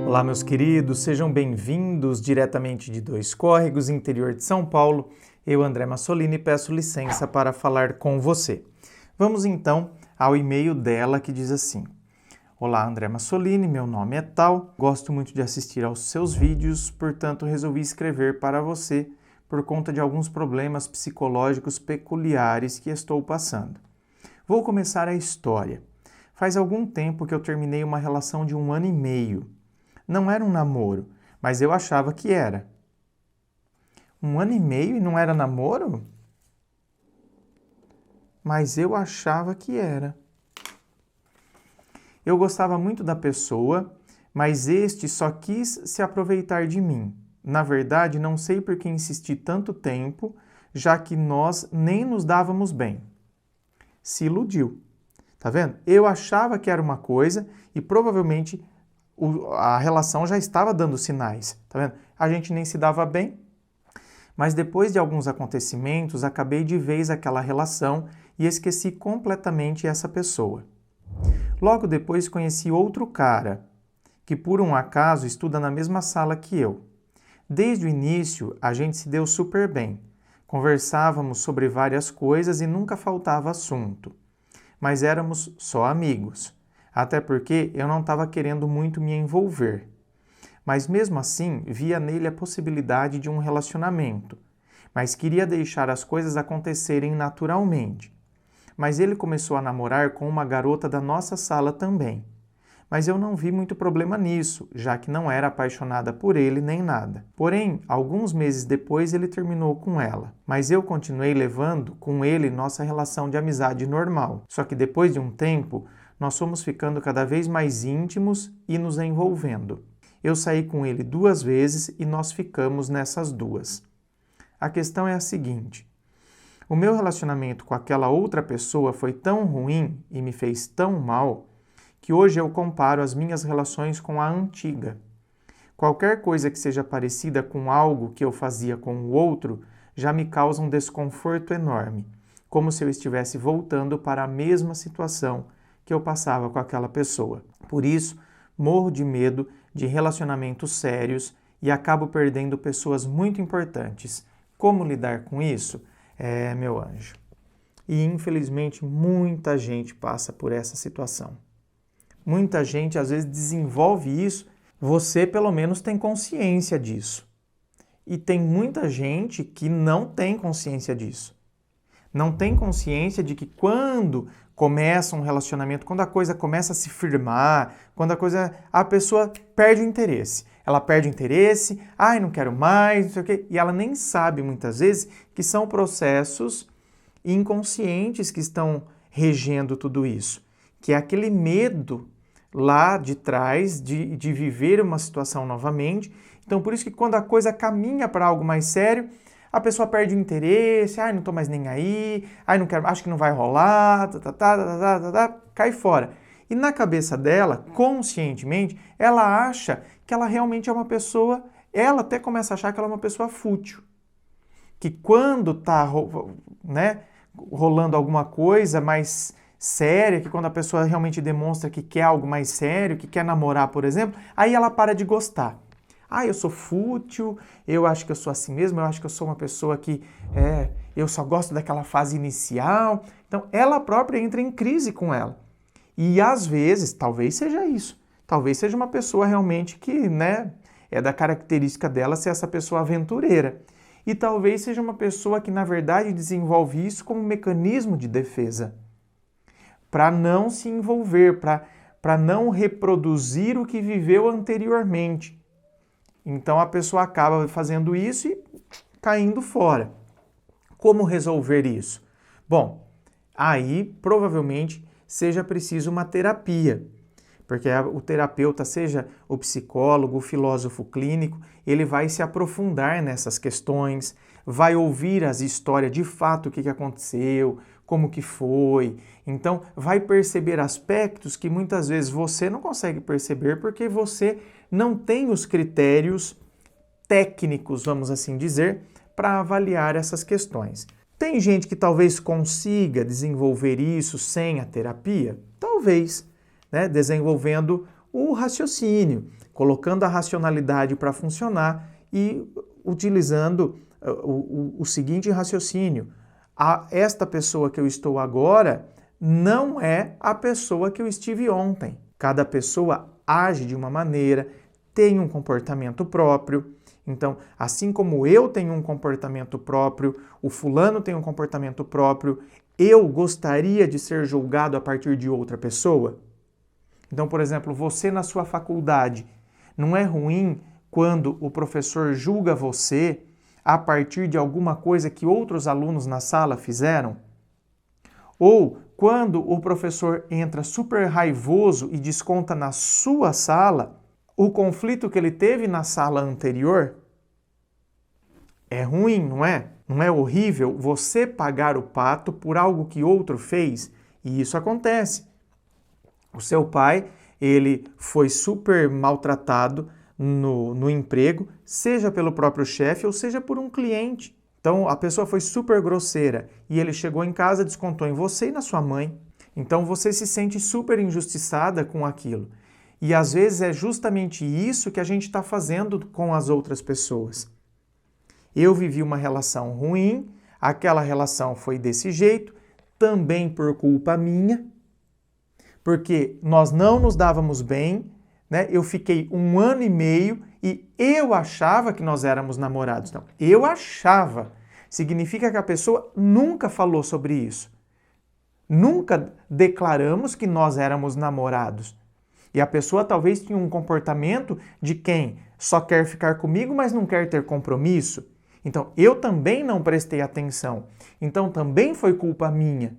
Olá, meus queridos, sejam bem-vindos diretamente de Dois Córregos, interior de São Paulo. Eu, André Massolini, peço licença para falar com você. Vamos então ao e-mail dela que diz assim: Olá, André Massolini, meu nome é tal, gosto muito de assistir aos seus vídeos, portanto resolvi escrever para você por conta de alguns problemas psicológicos peculiares que estou passando. Vou começar a história. Faz algum tempo que eu terminei uma relação de 1 ano e meio. Não era um namoro, mas eu achava que era. 1 ano e meio e não era namoro? Mas eu achava que era. Eu gostava muito da pessoa, mas este só quis se aproveitar de mim. Na verdade, não sei por que insisti tanto tempo, já que nós nem nos dávamos bem. Se iludiu. Tá vendo? Eu achava que era uma coisa e provavelmente a relação já estava dando sinais, tá vendo? A gente nem se dava bem, mas depois de alguns acontecimentos, acabei de vez aquela relação e esqueci completamente essa pessoa. Logo depois conheci outro cara, que por um acaso estuda na mesma sala que eu. Desde o início, a gente se deu super bem. Conversávamos sobre várias coisas e nunca faltava assunto. Mas éramos só amigos. Até porque eu não estava querendo muito me envolver. Mas mesmo assim, via nele a possibilidade de um relacionamento. Mas queria deixar as coisas acontecerem naturalmente. Mas ele começou a namorar com uma garota da nossa sala também. Mas eu não vi muito problema nisso, já que não era apaixonada por ele nem nada. Porém, alguns meses depois ele terminou com ela. Mas eu continuei levando com ele nossa relação de amizade normal. Só que depois de um tempo, nós fomos ficando cada vez mais íntimos e nos envolvendo. Eu saí com ele 2 vezes e nós ficamos nessas 2. A questão é a seguinte: o meu relacionamento com aquela outra pessoa foi tão ruim e me fez tão mal que hoje eu comparo as minhas relações com a antiga. Qualquer coisa que seja parecida com algo que eu fazia com o outro já me causa um desconforto enorme, como se eu estivesse voltando para a mesma situação que eu passava com aquela pessoa. Por isso, morro de medo de relacionamentos sérios e acabo perdendo pessoas muito importantes. Como lidar com isso? Meu anjo. E infelizmente muita gente passa por essa situação. Muita gente às vezes desenvolve isso, você pelo menos tem consciência disso. E tem muita gente que não tem consciência disso. Não tem consciência de que quando começa um relacionamento, quando a coisa começa a se firmar, a pessoa perde o interesse. Ela perde o interesse, não quero mais, não sei o quê, e ela nem sabe muitas vezes que são processos inconscientes que estão regendo tudo isso. Que é aquele medo lá de trás de viver uma situação novamente. Então, por isso que quando a coisa caminha para algo mais sério, a pessoa perde o interesse, não estou mais nem aí, não quero, acho que não vai rolar, cai fora. E na cabeça dela, conscientemente, ela acha que ela realmente é uma pessoa, ela até começa a achar que ela é uma pessoa fútil. Que quando está rolando alguma coisa mais séria, que quando a pessoa realmente demonstra que quer algo mais sério, que quer namorar, por exemplo, aí ela para de gostar. Eu sou fútil, eu acho que eu sou assim mesmo, eu acho que eu sou uma pessoa que eu só gosto daquela fase inicial. Então, ela própria entra em crise com ela. E às vezes, talvez seja isso. Talvez seja uma pessoa realmente que, é da característica dela ser essa pessoa aventureira. E talvez seja uma pessoa que, na verdade, desenvolve isso como um mecanismo de defesa. Para não se envolver, para não reproduzir o que viveu anteriormente. Então a pessoa acaba fazendo isso e caindo fora. Como resolver isso? Bom, aí provavelmente seja preciso uma terapia, porque o terapeuta, seja o psicólogo, o filósofo clínico, ele vai se aprofundar nessas questões, vai ouvir as histórias de fato, o que aconteceu, como que foi. Então, vai perceber aspectos que muitas vezes você não consegue perceber porque você não tem os critérios técnicos, vamos assim dizer, para avaliar essas questões. Tem gente que talvez consiga desenvolver isso sem a terapia? Talvez, desenvolvendo o raciocínio, colocando a racionalidade para funcionar e utilizando o seguinte raciocínio: esta pessoa que eu estou agora não é a pessoa que eu estive ontem. Cada pessoa age de uma maneira, tem um comportamento próprio. Então, assim como eu tenho um comportamento próprio, o fulano tem um comportamento próprio, eu gostaria de ser julgado a partir de outra pessoa? Então, por exemplo, você na sua faculdade, não é ruim quando o professor julga você a partir de alguma coisa que outros alunos na sala fizeram? Ou quando o professor entra super raivoso e desconta na sua sala o conflito que ele teve na sala anterior? É ruim, não é? Não é horrível você pagar o pato por algo que outro fez? E isso acontece. O seu pai, ele foi super maltratado no emprego, seja pelo próprio chefe ou seja por um cliente. Então, a pessoa foi super grosseira e ele chegou em casa, descontou em você e na sua mãe. Então, você se sente super injustiçada com aquilo. E às vezes é justamente isso que a gente está fazendo com as outras pessoas. Eu vivi uma relação ruim, aquela relação foi desse jeito, também por culpa minha, porque nós não nos dávamos bem, né? Eu fiquei 1 ano e meio e eu achava que nós éramos namorados. Não, eu achava. Significa que a pessoa nunca falou sobre isso. Nunca declaramos que nós éramos namorados. E a pessoa talvez tinha um comportamento de quem só quer ficar comigo, mas não quer ter compromisso. Então, eu também não prestei atenção. Então, também foi culpa minha.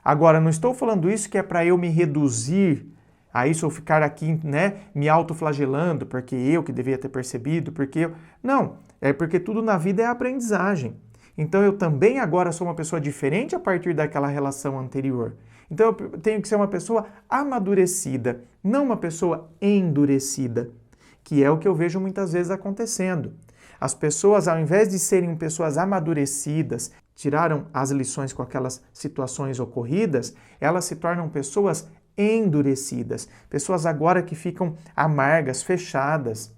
Agora, não estou falando isso que é para eu me reduzir a isso ou ficar aqui, né, me autoflagelando, porque eu que devia ter percebido, porque eu... Não, é porque tudo na vida é aprendizagem. Então, eu também agora sou uma pessoa diferente a partir daquela relação anterior. Então, eu tenho que ser uma pessoa amadurecida, não uma pessoa endurecida, que é o que eu vejo muitas vezes acontecendo. As pessoas, ao invés de serem pessoas amadurecidas, tiraram as lições com aquelas situações ocorridas, elas se tornam pessoas endurecidas, pessoas agora que ficam amargas, fechadas.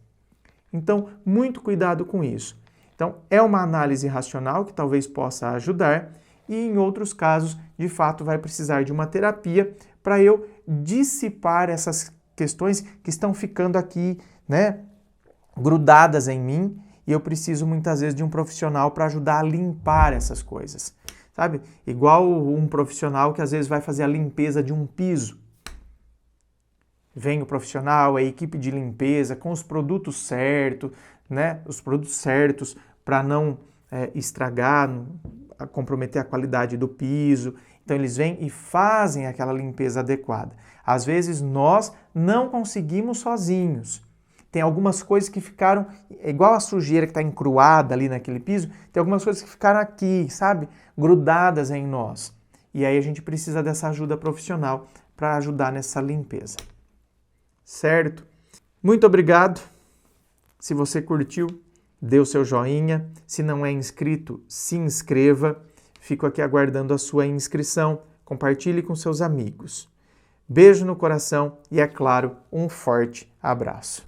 Então, muito cuidado com isso. Então, é uma análise racional que talvez possa ajudar e, em outros casos, de fato, vai precisar de uma terapia para eu dissipar essas questões que estão ficando aqui, né, grudadas em mim. E eu preciso muitas vezes de um profissional para ajudar a limpar essas coisas, sabe? Igual um profissional que às vezes vai fazer a limpeza de um piso. Vem o profissional, a equipe de limpeza com os produtos certos, né? Os produtos certos para não estragar, comprometer a qualidade do piso. Então eles vêm e fazem aquela limpeza adequada. Às vezes nós não conseguimos sozinhos. Tem algumas coisas que ficaram, igual a sujeira que está encruada ali naquele piso, tem algumas coisas que ficaram aqui, sabe? Grudadas em nós. E aí a gente precisa dessa ajuda profissional para ajudar nessa limpeza. Certo? Muito obrigado. Se você curtiu, dê o seu joinha. Se não é inscrito, se inscreva. Fico aqui aguardando a sua inscrição. Compartilhe com seus amigos. Beijo no coração e, é claro, um forte abraço.